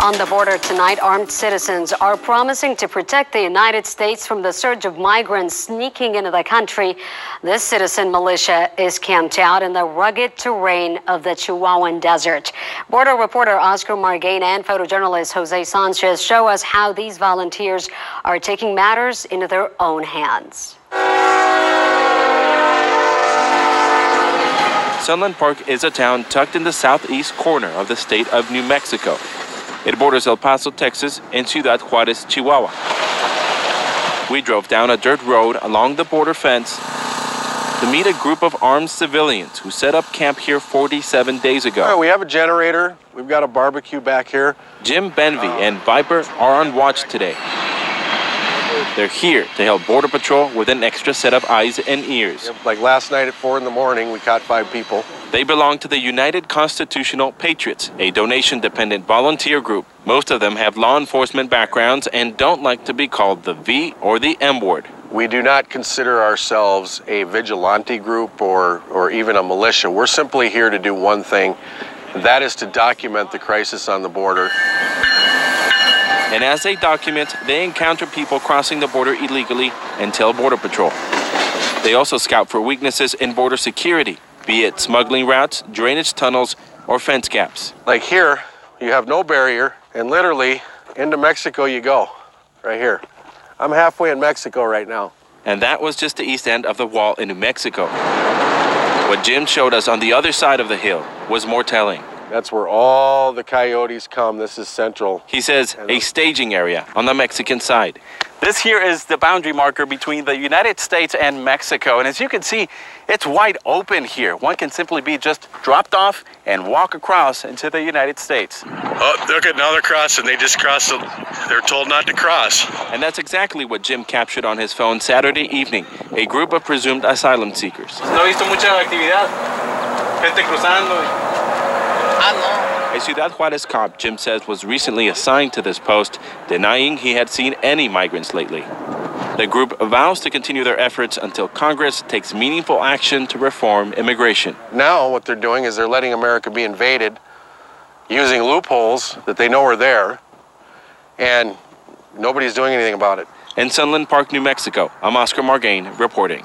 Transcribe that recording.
On the border tonight, armed citizens are promising to protect the United States from the surge of migrants sneaking into the country. This citizen militia is camped out in the rugged terrain of the Chihuahuan desert. Border reporter Oscar Margain and photojournalist Jose Sanchez show us how these volunteers are taking matters into their own hands. Sunland Park is a town tucked in the southeast corner of the state of New Mexico. It borders El Paso, Texas, and Ciudad Juarez, Chihuahua. We drove down a dirt road along the border fence to meet a group of armed civilians who set up camp here 47 days ago. Right, we have a generator. We've got a barbecue back here. Jim Benvey and Viper are on watch today. They're here to help Border Patrol with an extra set of eyes and ears. Like last night at 4 in the morning, we caught 5 people. They belong to the United Constitutional Patriots, a donation-dependent volunteer group. Most of them have law enforcement backgrounds and don't like to be called the V or the M word. We do not consider ourselves a vigilante group or even a militia. We're simply here to do one thing, and that is to document the crisis on the border. And as they document, they encounter people crossing the border illegally and tell Border Patrol. They also scout for weaknesses in border security, be it smuggling routes, drainage tunnels, or fence gaps. Like here, you have no barrier, and literally into Mexico you go, right here. I'm halfway in Mexico right now. And that was just the east end of the wall in New Mexico. What Jim showed us on the other side of the hill was more telling. That's where all the coyotes come. This is central. He says a staging area on the Mexican side. This here is the boundary marker between the United States and Mexico. And as you can see, it's wide open here. One can simply be just dropped off and walk across into the United States. Oh, look at now they're crossing. They just crossed. They're told not to cross. And that's exactly what Jim captured on his phone Saturday evening, a group of presumed asylum seekers. No he visto mucha actividad. Gente cruzando. A Ciudad Juarez cop, Jim says, was recently assigned to this post, denying he had seen any migrants lately. The group vows to continue their efforts until Congress takes meaningful action to reform immigration. Now what they're doing is they're letting America be invaded using loopholes that they know are there, and nobody's doing anything about it. In Sunland Park, New Mexico, I'm Oscar Margain reporting.